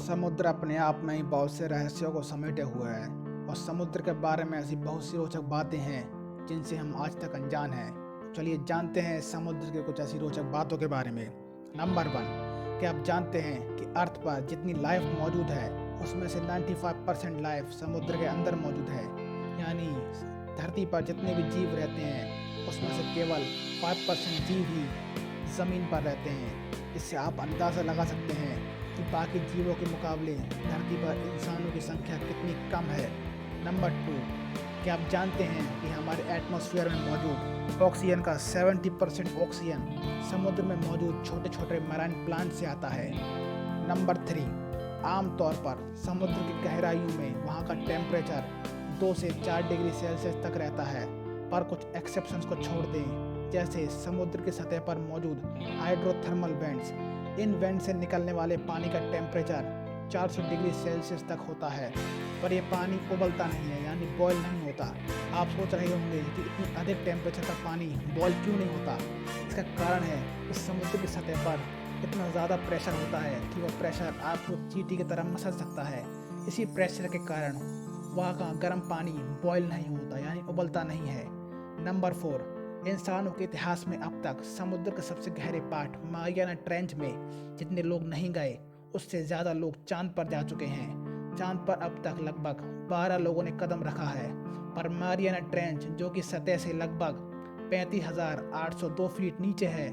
समुद्र अपने आप में ही बहुत से रहस्यों को समेटे हुए है और समुद्र के बारे में ऐसी बहुत सी रोचक बातें हैं जिनसे हम आज तक अनजान हैं। चलिए जानते हैं समुद्र के कुछ ऐसी रोचक बातों के बारे में। नंबर 1, क्या आप जानते हैं कि अर्थ पर जितनी लाइफ मौजूद है उसमें से 95% लाइफ समुद्र के अंदर मौजूद है। यानी धरती पर जितने भी जीव रहते हैं उसमें से केवल 5% जीव ही ज़मीन पर रहते हैं। इससे आप अंदाज़ा लगा सकते हैं कि बाकी जीवों के मुकाबले धरती पर इंसानों की संख्या कितनी कम है। नंबर 2, क्या आप जानते हैं कि हमारे एटमॉस्फेयर में मौजूद ऑक्सीजन का 70% ऑक्सीजन समुद्र में मौजूद छोटे छोटे मैराइन प्लांट से आता है। नंबर 3, आमतौर पर समुद्र की गहराइयों में वहाँ का टेम्परेचर 2 से 4 डिग्री सेल्सियस तक रहता है, पर कुछ एक्सेप्शंस को छोड़ दें, जैसे समुद्र की सतह पर मौजूद हाइड्रोथर्मल वेंट्स। इन वेंट से निकलने वाले पानी का टेम्परेचर 400 डिग्री सेल्सियस तक होता है, पर यह पानी उबलता नहीं है, यानी बॉयल नहीं होता। आप सोच रहे होंगे कि इतनी अधिक टेम्परेचर का पानी बॉयल क्यों नहीं होता। इसका कारण है कि समुद्र की सतह पर इतना ज़्यादा प्रेशर होता है कि वह प्रेशर आपको चींटी की तरह मसल सकता है। इसी प्रेशर के कारण वहाँ का गर्म पानी बॉयल नहीं होता, यानी उबलता नहीं है। नंबर 4, इंसानों के इतिहास में अब तक समुद्र के सबसे गहरे पार्ट मारियाना ट्रेंच में जितने लोग नहीं गए उससे ज़्यादा लोग चांद पर जा चुके हैं। चांद पर अब तक लगभग 12 लोगों ने कदम रखा है, पर मारियाना ट्रेंच जो कि सतह से लगभग 35,802 फीट नीचे है,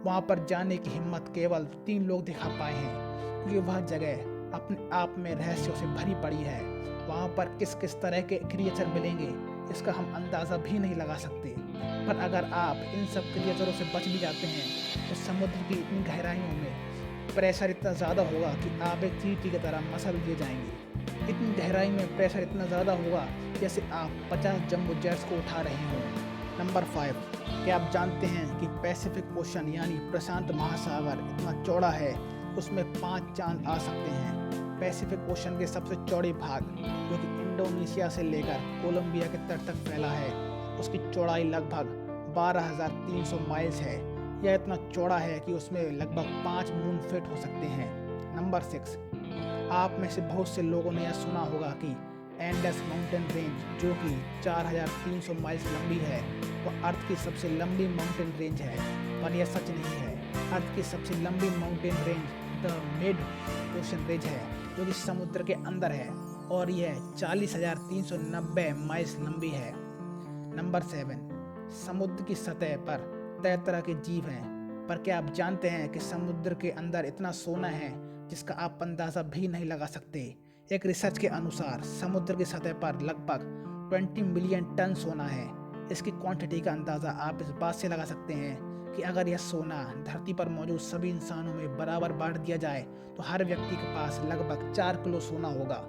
वहाँ पर जाने की हिम्मत केवल 3 लोग दिखा पाए हैं, क्योंकि वह जगह अपने आप में रहस्यों से भरी पड़ी है। वहाँ पर किस किस तरह के क्रिएचर मिलेंगे इसका हम अंदाज़ा भी नहीं लगा सकते। पर अगर आप इन सब क्रिएचरों से बच भी जाते हैं तो समुद्र की इतनी गहराइयों में प्रेशर इतना ज़्यादा होगा कि आप एक चींटी की तरह मसल दिए जाएंगे। इतनी गहराई में प्रेशर इतना ज़्यादा होगा जैसे आप 50 जंबो जेट्स को उठा रहे हों। नंबर 5, क्या आप जानते हैं कि पैसिफिक ओशन यानी प्रशांत महासागर इतना चौड़ा है उसमें 5 चांद आ सकते हैं। पैसिफिक ओशन के सबसे चौड़े भाग, जो कि इंडोनेशिया से लेकर कोलंबिया के तट तक फैला है, उसकी चौड़ाई लगभग 12,300 माइल्स है। यह इतना चौड़ा है कि उसमें लगभग 5 मून फिट हो सकते हैं। नंबर 6, आप में से बहुत से लोगों ने यह सुना होगा कि एंडस माउंटेन रेंज, जो कि 4,300 माइल्स लंबी है, वह अर्थ की सबसे लंबी माउंटेन रेंज है, पर यह सच नहीं है। अर्थ की सबसे लंबी mountain range the mid ocean range है, जो कि समुद्र के अंदर है और यह 40,390 माइल्स लंबी है। नंबर 7, समुद्र की सतह पर तरह तरह के जीव हैं, पर क्या आप जानते हैं कि समुद्र के अंदर इतना सोना है जिसका आप अंदाज़ा भी नहीं लगा सकते। एक रिसर्च के अनुसार समुद्र की सतह पर लगभग 20 मिलियन टन सोना है। इसकी क्वांटिटी का अंदाज़ा आप इस बात से लगा सकते हैं कि अगर यह सोना धरती पर मौजूद सभी इंसानों में बराबर बांट दिया जाए तो हर व्यक्ति के पास लगभग 4 किलो सोना होगा।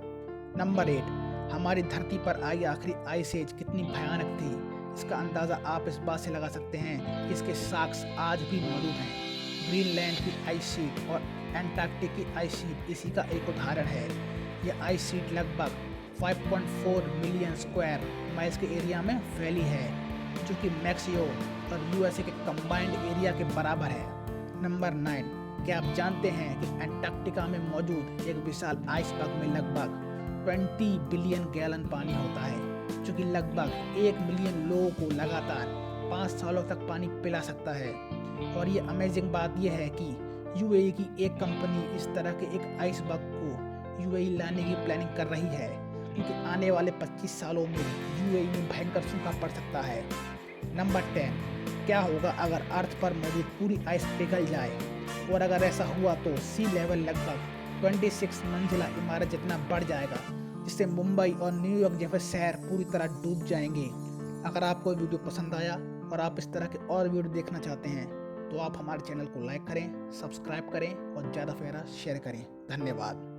नंबर 8, हमारी धरती पर आई आखिरी आइस एज कितनी भयानक थी, इसका अंदाज़ा आप इस बात से लगा सकते हैं कि इसके साक्ष्य आज भी मौजूद हैं। ग्रीनलैंड की आइस शीट और एंटार्कटिक की आइस शीट इसी का एक उदाहरण है। यह आइस शीट लगभग 5.4 मिलियन स्क्वायर माइल्स के एरिया में फैली है, जो कि मैक्सिको और यूएसए के कंबाइंड एरिया के बराबर है। नंबर 9, क्या आप जानते हैं कि अंटार्कटिका में मौजूद एक विशाल आइसबर्ग में लगभग 20 बिलियन गैलन पानी होता है, जो कि लगभग 1 मिलियन लोगों को लगातार 5 सालों तक पानी पिला सकता है। और ये अमेजिंग बात यह है कि यूएई की एक कंपनी इस तरह के एक आइसबर्ग को यूएई लाने की प्लानिंग कर रही है, क्योंकि आने वाले 25 सालों में यूएई में भयंकर सूखा पड़ सकता है। नंबर 10, क्या होगा अगर अर्थ पर मौजूद पूरी आइस पिघल जाए, और अगर ऐसा हुआ तो सी लेवल लगभग 26 मंजिला इमारत जितना बढ़ जाएगा, जिससे मुंबई और न्यूयॉर्क जैसे शहर पूरी तरह डूब जाएंगे। अगर आपको वीडियो पसंद आया और आप इस तरह के और वीडियो देखना चाहते हैं तो आप हमारे चैनल को लाइक करें, सब्सक्राइब करें और ज़्यादा से ज़्यादा शेयर करें। धन्यवाद।